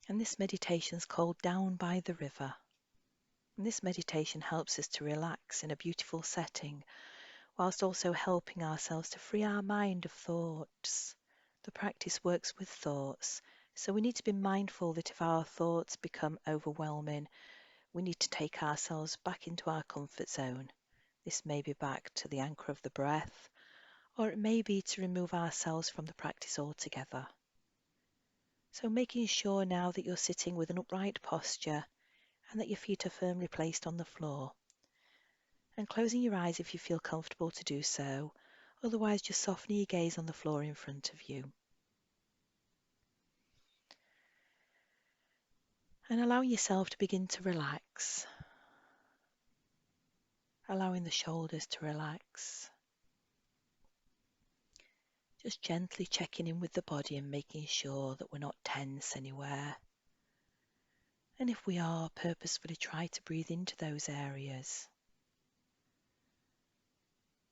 And this meditation is called Down by the River. And this meditation helps us to relax in a beautiful setting, whilst also helping ourselves to free our mind of thoughts. The practice works with thoughts, so we need to be mindful that if our thoughts become overwhelming, we need to take ourselves back into our comfort zone. This may be back to the anchor of the breath, or it may be to remove ourselves from the practice altogether. So making sure now that you're sitting with an upright posture and that your feet are firmly placed on the floor. And closing your eyes if you feel comfortable to do so, otherwise just softening your gaze on the floor in front of you. And allowing yourself to begin to relax, allowing the shoulders to relax. Just gently checking in with the body and making sure that we're not tense anywhere. And if we are, purposefully try to breathe into those areas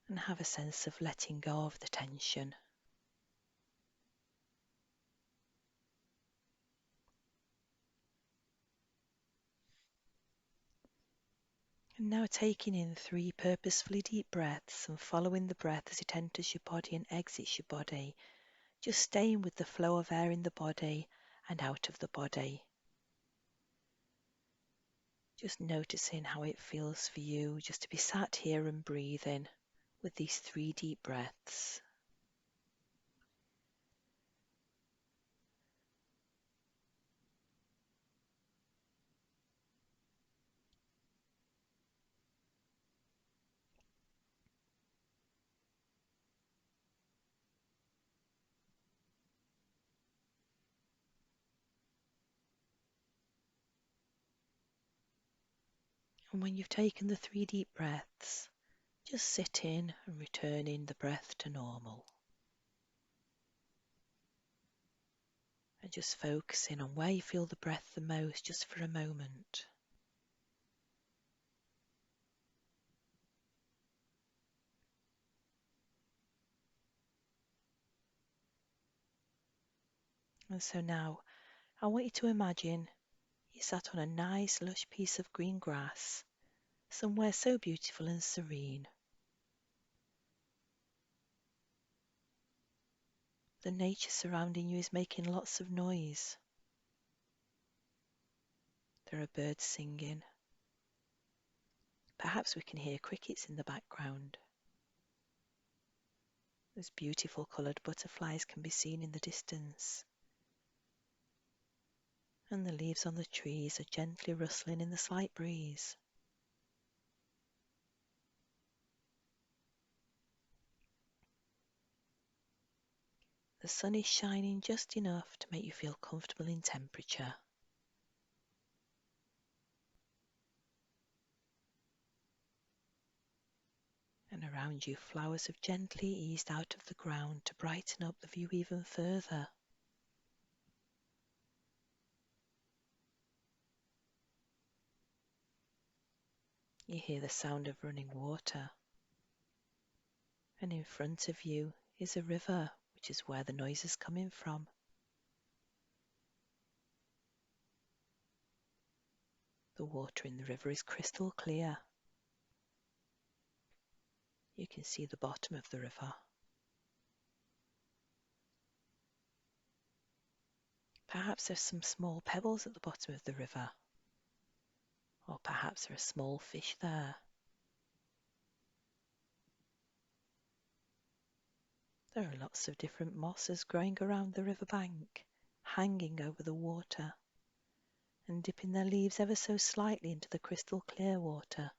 and have a sense of letting go of the tension. And now taking in 3 purposefully deep breaths and following the breath as it enters your body and exits your body, just staying with the flow of air in the body and out of the body. Just noticing how it feels for you just to be sat here and breathing with these 3 deep breaths. And when you've taken the 3 deep breaths, just sitting and returning the breath to normal. And just focusing on where you feel the breath the most, just for a moment. And so now, I want you to imagine you sat on a nice lush piece of green grass, somewhere so beautiful and serene. The nature surrounding you is making lots of noise. There are birds singing. Perhaps we can hear crickets in the background. Those beautiful coloured butterflies can be seen in the distance. And the leaves on the trees are gently rustling in the slight breeze. The sun is shining just enough to make you feel comfortable in temperature. And around you, flowers have gently eased out of the ground to brighten up the view even further. You hear the sound of running water. And in front of you is a river, which is where the noise is coming from. The water in the river is crystal clear. You can see the bottom of the river. Perhaps there's some small pebbles at the bottom of the river. Or perhaps there are small fish there. There are lots of different mosses growing around the riverbank, hanging over the water, and dipping their leaves ever so slightly into the crystal clear water.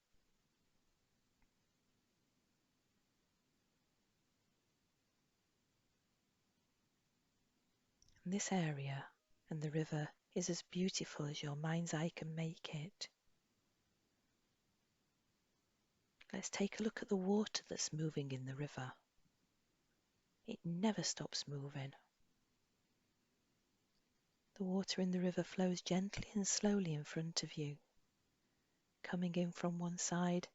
And this area and the river is as beautiful as your mind's eye can make it. Let's take a look at the water that's moving in the river. It never stops moving. The water in the river flows gently and slowly in front of you, coming in from one side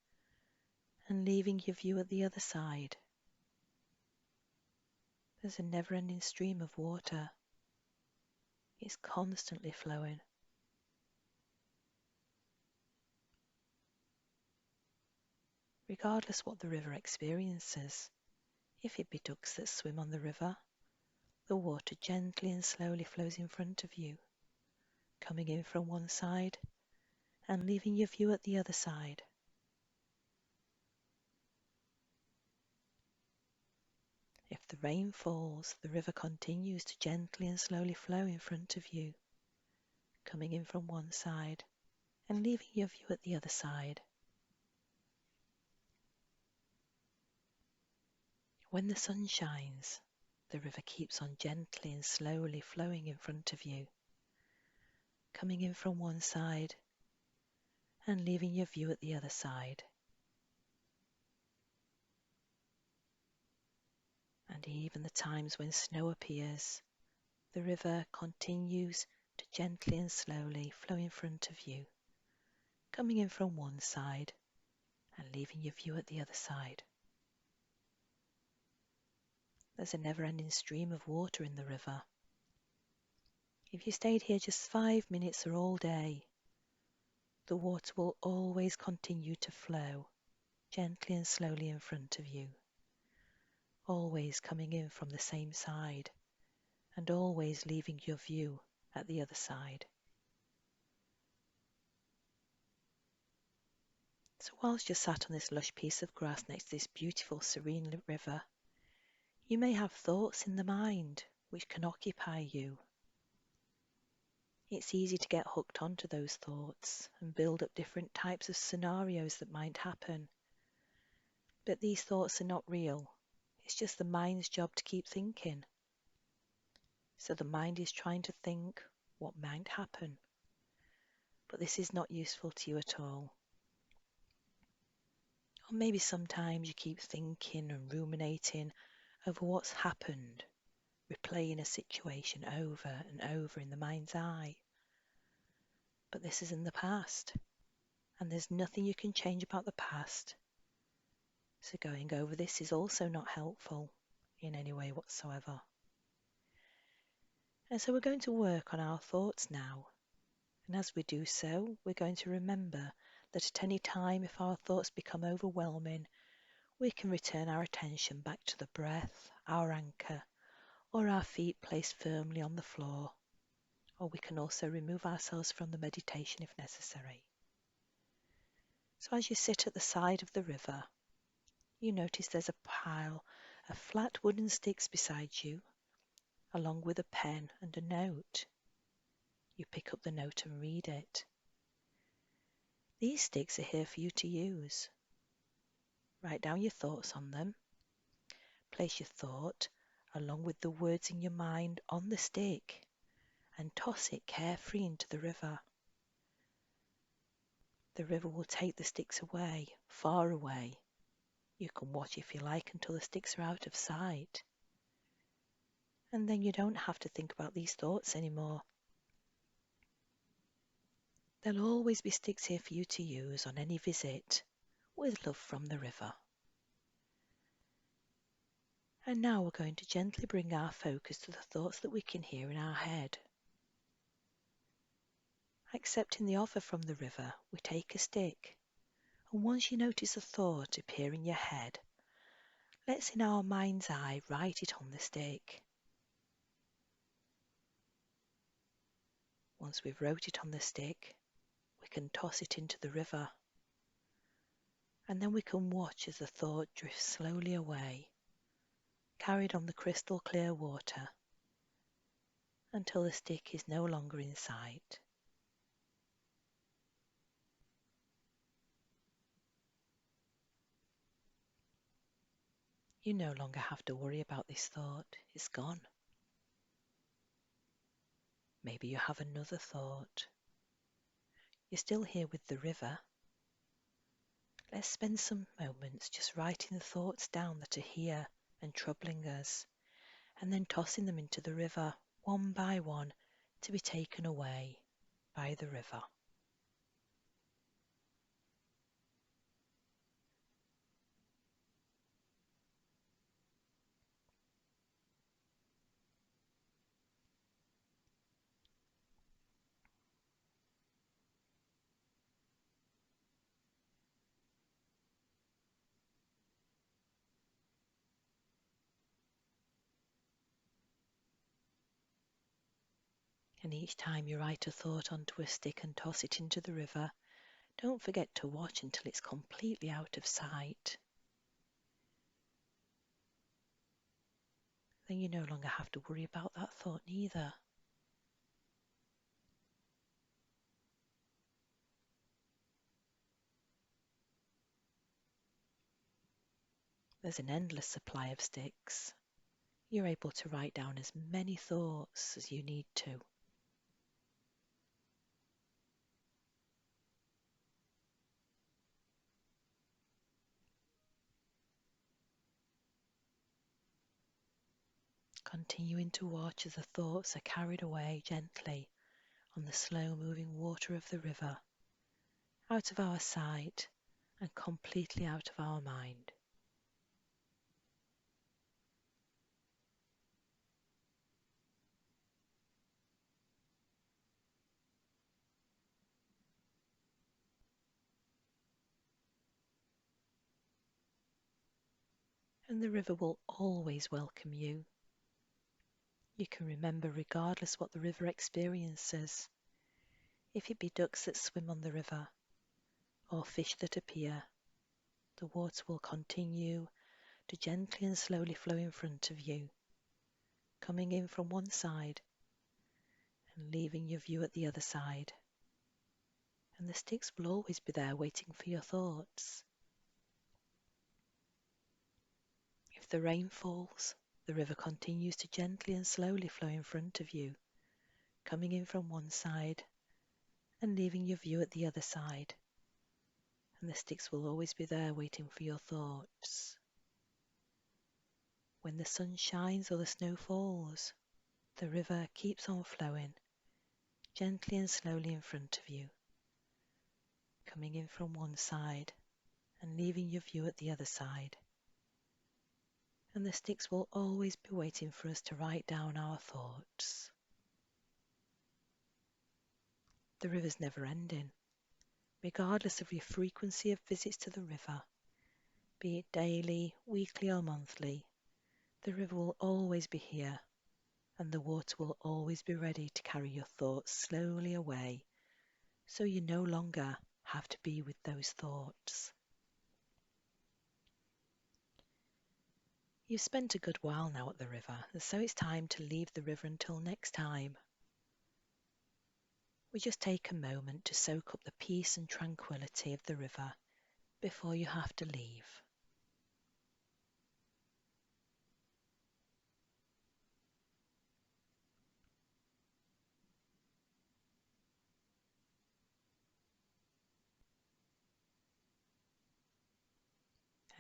and leaving your view at the other side. There's a never-ending stream of water. It's constantly flowing. Regardless what the river experiences, if it be ducks that swim on the river, the water gently and slowly flows in front of you, coming in from one side and leaving your view at the other side. If the rain falls, the river continues to gently and slowly flow in front of you, coming in from one side and leaving your view at the other side. When the sun shines, the river keeps on gently and slowly flowing in front of you, coming in from one side and leaving your view at the other side. And even the times when snow appears, the river continues to gently and slowly flow in front of you, coming in from one side and leaving your view at the other side. There's a never-ending stream of water in the river. If you stayed here just 5 minutes or all day, the water will always continue to flow gently and slowly in front of you, always coming in from the same side and always leaving your view at the other side. So whilst you're sat on this lush piece of grass next to this beautiful serene river, you may have thoughts in the mind which can occupy you. It's easy to get hooked onto those thoughts and build up different types of scenarios that might happen. But these thoughts are not real. It's just the mind's job to keep thinking. So the mind is trying to think what might happen. But this is not useful to you at all. Or maybe sometimes you keep thinking and ruminating over what's happened, replaying a situation over and over in the mind's eye. But this is in the past, and there's nothing you can change about the past. So going over this is also not helpful in any way whatsoever. And so we're going to work on our thoughts now. And as we do so, we're going to remember that at any time if our thoughts become overwhelming, we can return our attention back to the breath, our anchor, or our feet placed firmly on the floor. Or we can also remove ourselves from the meditation if necessary. So as you sit at the side of the river, you notice there's a pile of flat wooden sticks beside you, along with a pen and a note. You pick up the note and read it. These sticks are here for you to use. Write down your thoughts on them. Place your thought, along with the words in your mind, on the stick and toss it carefree into the river. The river will take the sticks away, far away. You can watch if you like until the sticks are out of sight. And then you don't have to think about these thoughts anymore. There'll always be sticks here for you to use on any visit, with love from the river. And now we're going to gently bring our focus to the thoughts that we can hear in our head. Accepting the offer from the river, we take a stick, and once you notice a thought appear in your head, let's in our mind's eye write it on the stick. Once we've wrote it on the stick, we can toss it into the river, and then we can watch as the thought drifts slowly away, carried on the crystal clear water, until the stick is no longer in sight. You no longer have to worry about this thought, it's gone. Maybe you have another thought. You're still here with the river. Let's spend some moments just writing the thoughts down that are here and troubling us, and then tossing them into the river one by one to be taken away by the river. And each time you write a thought onto a stick and toss it into the river, don't forget to watch until it's completely out of sight. Then you no longer have to worry about that thought neither. There's an endless supply of sticks. You're able to write down as many thoughts as you need to. Continuing to watch as the thoughts are carried away gently on the slow-moving water of the river, out of our sight and completely out of our mind. And the river will always welcome you. You can remember regardless what the river experiences. If it be ducks that swim on the river or fish that appear, the water will continue to gently and slowly flow in front of you, coming in from one side and leaving your view at the other side. And the sticks will always be there waiting for your thoughts. If the rain falls, the river continues to gently and slowly flow in front of you, coming in from one side and leaving your view at the other side. And the sticks will always be there waiting for your thoughts. When the sun shines or the snow falls, the river keeps on flowing, gently and slowly in front of you, coming in from one side and leaving your view at the other side. And the sticks will always be waiting for us to write down our thoughts. The river's never ending, regardless of your frequency of visits to the river, be it daily, weekly or monthly. The river will always be here, and the water will always be ready to carry your thoughts slowly away, so you no longer have to be with those thoughts. You've spent a good while now at the river, and so it's time to leave the river until next time. We just take a moment to soak up the peace and tranquility of the river before you have to leave.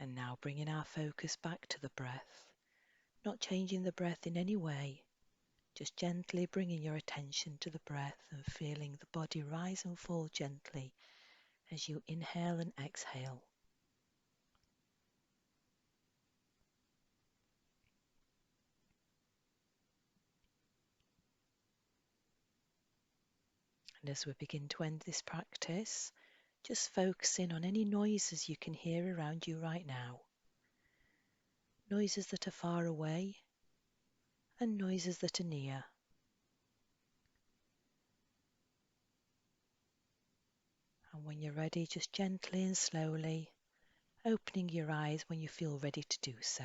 And now bringing our focus back to the breath, not changing the breath in any way, just gently bringing your attention to the breath and feeling the body rise and fall gently as you inhale and exhale. And as we begin to end this practice, just focusing on any noises you can hear around you right now. Noises that are far away and noises that are near. And when you're ready, just gently and slowly opening your eyes when you feel ready to do so.